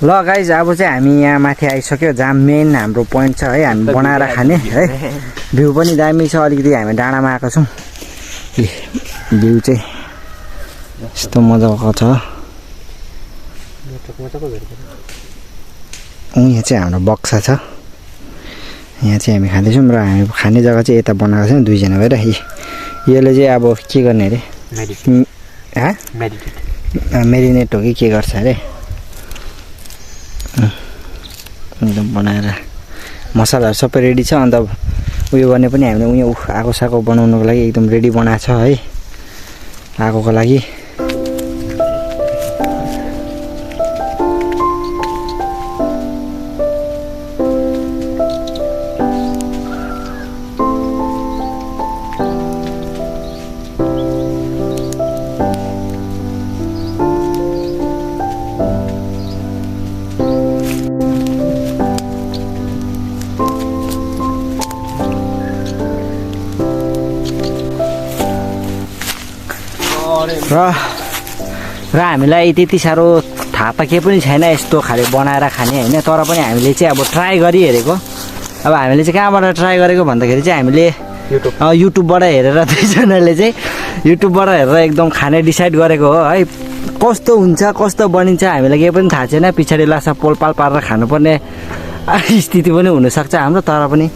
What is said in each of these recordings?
ल गाइज अब चाहिँ हामी यहाँ माथि आइसक्यो जहाँ मेन हाम्रो पोइन्ट छ है हामी बनाएर खाने है भ्यू पनि दामी छ अलिकति हामी डाँडामा आएको छौँ भ्यू चाहिँ यस्तो मजाको छ यहाँ चाहिँ हाम्रो बक्सा छ यहाँ चाहिँ हामी खाँदैछौँ र हामी खाने जग्गा चाहिँ यता बनाएको छ नि दुईजना भएर यसले चाहिँ अब के गर्ने अरे मेरिनेट हो कि के गर्छ अरे एकदम बनाएर मसलाहरू सबै रेडी छ अन्त उयो गर्ने पनि हामीले उयो आगो सागो बनाउनुको लागि एकदम रेडी बनाएको छ है आगोको लागि र हामीलाई त्यति साह्रो थाहा त केही पनि छैन यस्तो खाले बनाएर खाने होइन तर पनि हामीले चाहिँ अब ट्राई गरिहेरेको अब हामीले चाहिँ कहाँबाट ट्राई गरेको भन्दाखेरि चाहिँ हामीले युट्युबबाट हेरेर दुईजनाले चाहिँ युट्युबबाट हेरेर एकदम खाने डिसाइड गरेको हो है कस्तो हुन्छ कस्तो बनिन्छ हामीलाई केही पनि थाहा छैन पछाडि लासा पोलपाल पारेर खानुपर्ने स्थिति पनि हुनसक्छ हाम्रो तर पनि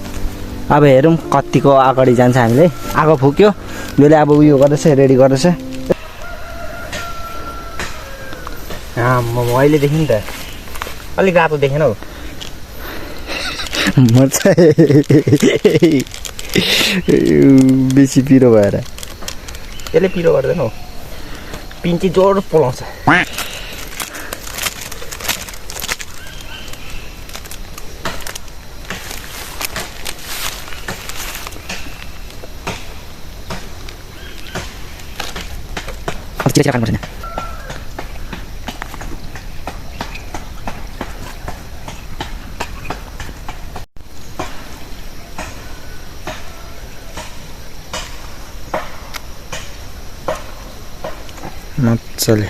अब हेरौँ कतिको अगाडि जान्छ हामीले आगो फुक्यो जसले अब उयो गर्दैछ रेडी गर्दैछ अहिले देखेँ नि त अलिक रातो देखेन हौ म चाहिँ बेसी पिरो भएर यसले पिरो गर्दैन हौ पिन्ची जोड पोलाउँछ मजाले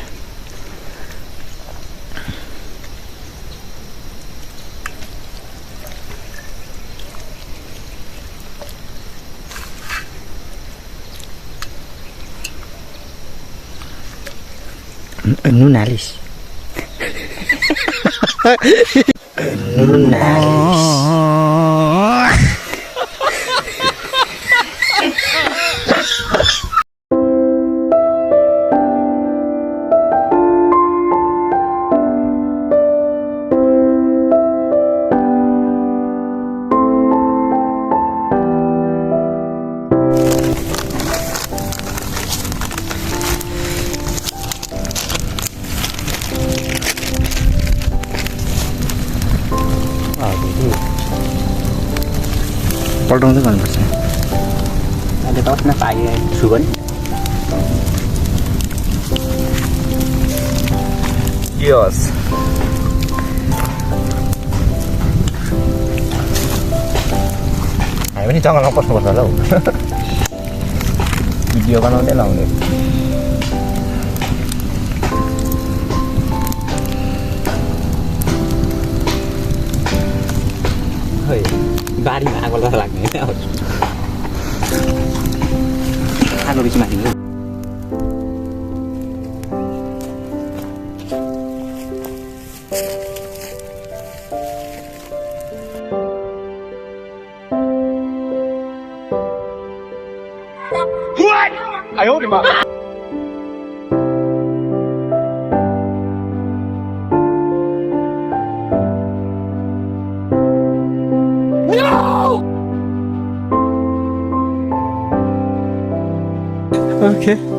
नुन हालिस् नुन पल्टाउँदै गर्नुपर्छ अहिले त अस्मा पाए छु भने यस हामी पनि जङ्गलमा पस्नुपर्छ होला हौ भिडियो बनाउँदै लाउने खै बारीमा आगो लाग्ने होइन आगो बेसी माथि I hold him up. Okay.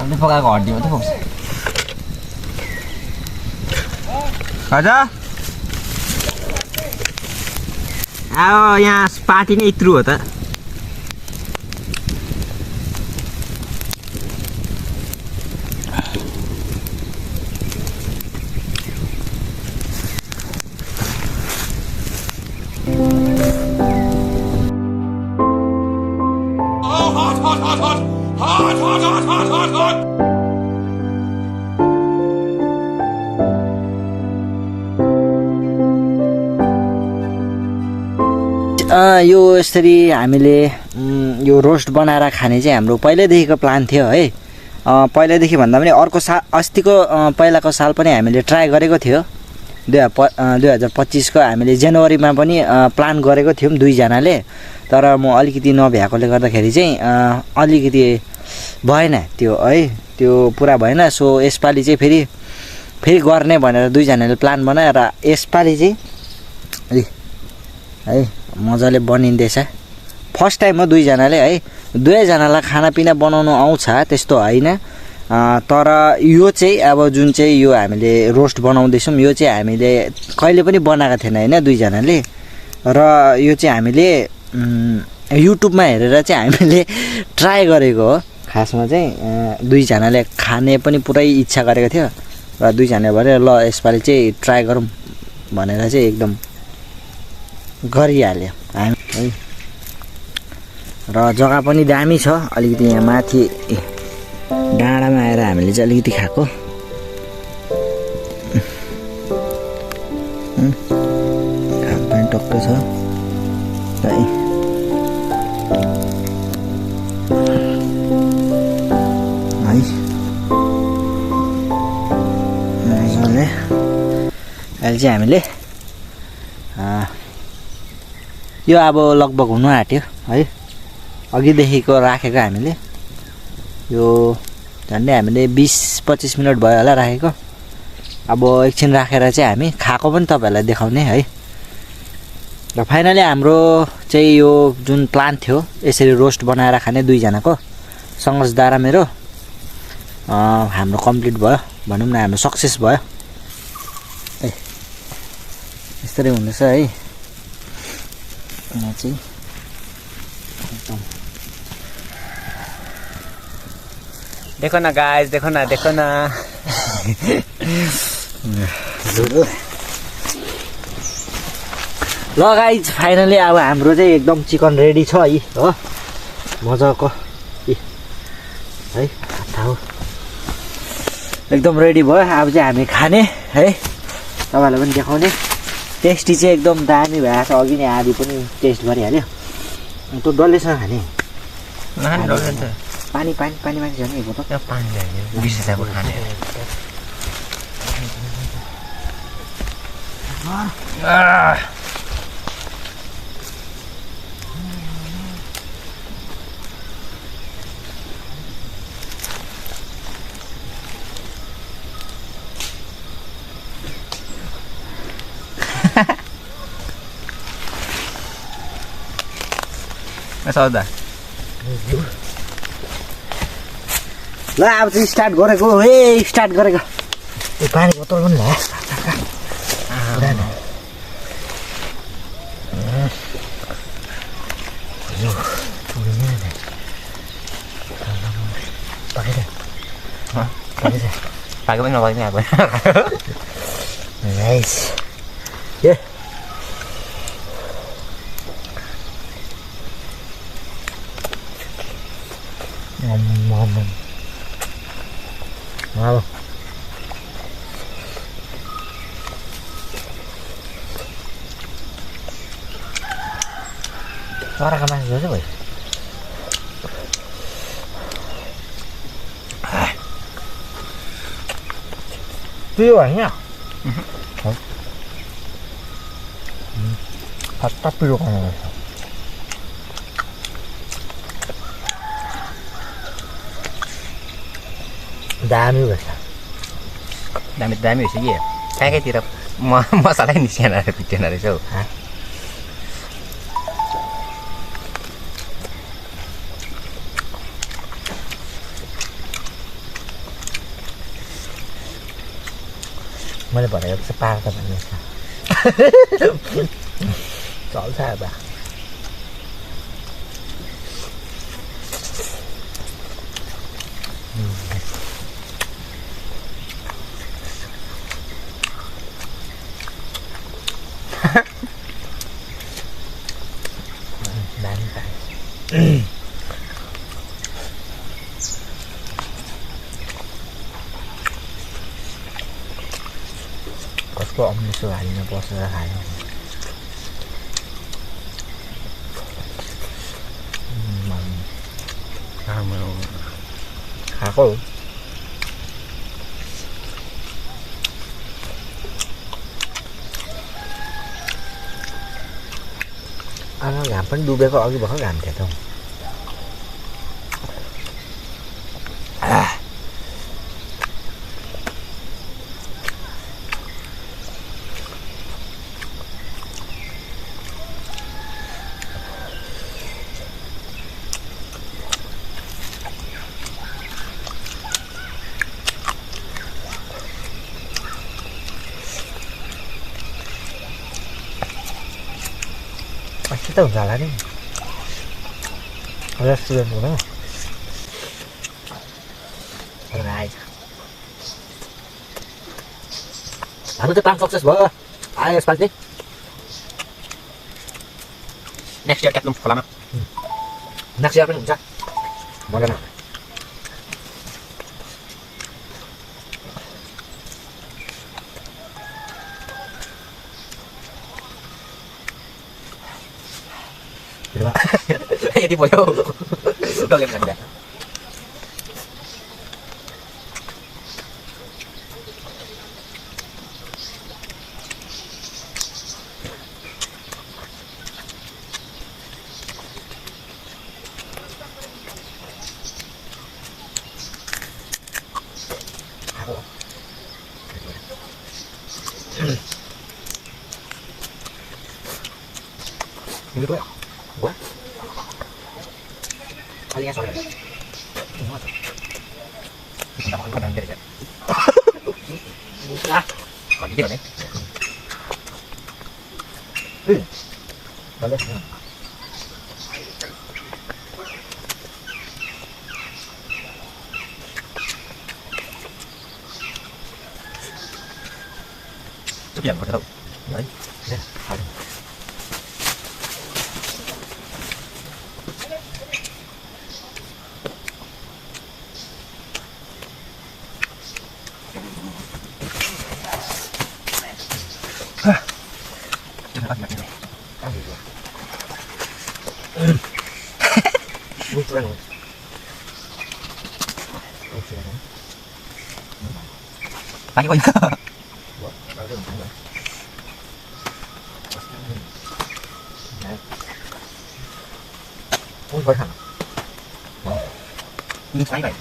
हाल्दै पकाएको हड्डी मात्रै पाउँछ हजुर अब यहाँ पार्टी नै यत्रु हो त यो यसरी हामीले यो रोस्ट बनाएर खाने चाहिँ हाम्रो पहिल्यैदेखिको प्लान थियो है पहिल्यैदेखि भन्दा पनि अर्को साल अस्तिको पहिलाको साल पनि हामीले ट्राई गरेको थियो 2025को हामीले जनवरीमा पनि प्लान गरेको थियौँ दुईजनाले तर म अलिकति नभ्याएकोले गर्दाखेरि चाहिँ अलिकति भएन त्यो है त्यो पुरा भएन सो यसपालि चाहिँ फेरि गर्ने भनेर दुईजनाले प्लान बनाएर यसपालि चाहिँ है मजाले बनिँदैछ फर्स्ट टाइम हो दुईजनाले है दुवैजनालाई खानापिना बनाउनु आउँछ त्यस्तो होइन तर यो चाहिँ अब जुन चाहिँ यो हामीले रोस्ट बनाउँदैछौँ यो चाहिँ हामीले कहिले पनि बनाएको थिएन होइन दुईजनाले र यो चाहिँ हामीले युट्युबमा हेरेर चाहिँ हामीले ट्राई गरेको हो खासमा चाहिँ दुईजनाले खाने पनि पुरै इच्छा गरेको थियो र दुईजनाले भने ल यसपालि चाहिँ ट्राई गरौँ भनेर चाहिँ एकदम गरिहाल्यो हामी है र जग्गा पनि दामी छ अलिकति यहाँ माथि डाँडामा आएर हामीले चाहिँ अलिकति खाएको खानु पनि टक्कै छ है मजाले अहिले चाहिँ हामीले यो अब लगभग हुनु आँट्यो है अघिदेखिको राखेको हामीले यो झन्डै हामीले 20-25 मिनट भयो होला राखेको अब एकछिन राखेर चाहिँ हामी खाएको पनि तपाईँहरूलाई देखाउने है र फाइनली हाम्रो चाहिँ यो जुन प्लान थियो यसरी रोस्ट बनाएर खाने दुईजनाको सङ्घर्ष दारा मेरो हाम्रो कम्प्लिट भयो भनौँ न हाम्रो सक्सेस भयो है यस्तै हुँदैछ है यहाँ चाहिँ एकदम देखो न गाइस देखो न ल गाइज फाइनली अब हाम्रो चाहिँ एकदम चिकन रेडी छ है हो मजाको है हो एकदम रेडी भयो अब चाहिँ हामी खाने है तपाईँलाई पनि देखाउने टेस्टी चाहिँ एकदम दामी भएको छ अघि नै आधी पनि टेस्ट गरिहाल्यो त्यो डल्लेसँग खाने पानी माथि छ नि पानी खाने सौदा ल अब चाहिँ स्टार्ट गरेको स्टार्ट गरेको त्यो पानी बोतल पनि ल्या pakai apa nggak apa nice ya ngomong wow suara kemana saja boy tiêu à nhá 밥 필요 가는 거야 दामी भएछ दामी भएछ कि कहाँकैतिर मसलै निस्केन फिटेन रहेछ हौ मैले भनेको चाहिँ पार त भन्ने चल्छ अब कसको अम्लिसो हालिन बसेर खायो खाएको अब घाम पनि डुबेको अघि भर्खर घाम थियो त kita udah lah nih ada student mana alright aku tetap sukses bahwa ayo sepasti next year ketemu sekolah mah next year apa nih mau kan Jadi boyo. Udah lihat enggak? Ini tuh ya. Gua palingnya soalnya semua tuh kita mau kan dari kan ah kok gitu nih boleh chấp nhận có đâu đấy Lagi kok ya? Ôi coi thẳng. Nhìn xoáy vậy.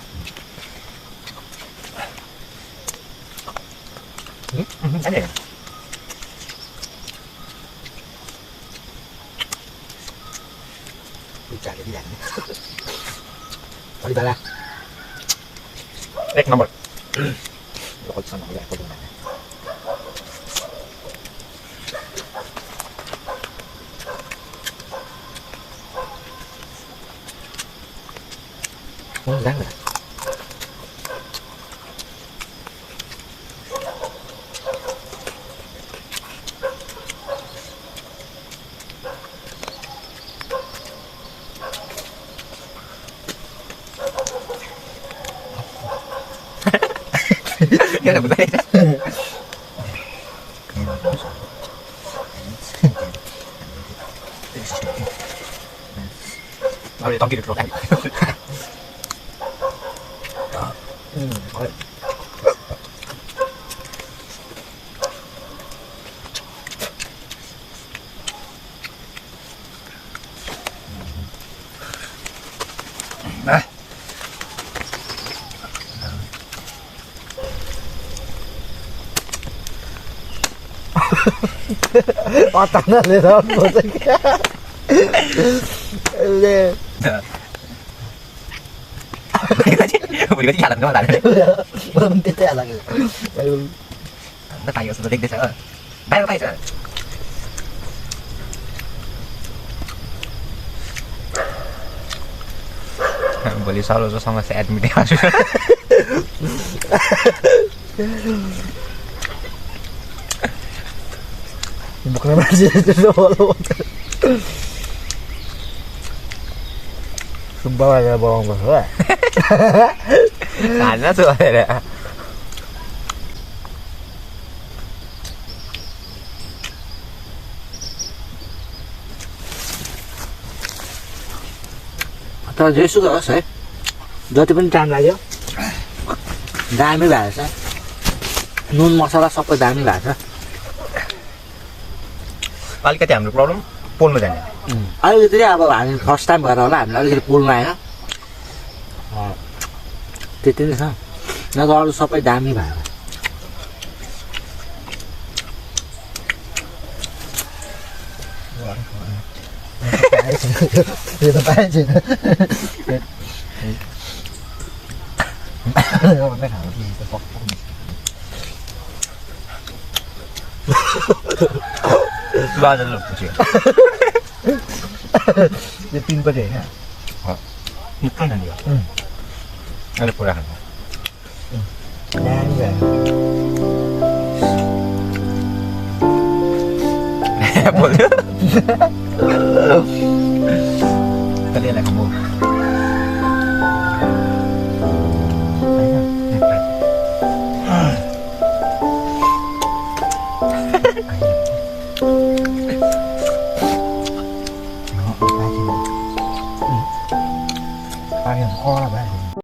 Cái này. Đi trả cái đi đánh. Đi ba la. Next number. Rồi sao nó lại có đường này. Không ráng rồi. Cái này đây. Rồi tao kia được rồi anh. Này. Otaknya lihat bosnya. Lihat. Beri jalan ke mana? Belum tidak lagi. ताई जस्तो देख्दैछ बाहिर पाइछ भोलि सरोजसँग admit गर्छु बुक्न मान्छे सुब्बा भनेर बोलाउनु पर्छ खाना छु भनेर तर जेसुकै होस् है जति पनि टाइम लाग्यो दामी भएको छ नुन मसला सबै दामी भएको छ अलिकति हाम्रो प्रब्लम पोल्नु जाने अलिकति अब हामी फर्स्ट टाइम गरेर होला हामीलाई अलिकति पोल्नु आएन त्यति नै छ नत्र अरू सबै दामी भयो यो त पाएँ छैन बाजा लुट्छु यो तिनपट्टि होइन निक्कै नानी हो अहिले पुरा खानु दामी भयो बोल्यो कहिले यसलाई खानु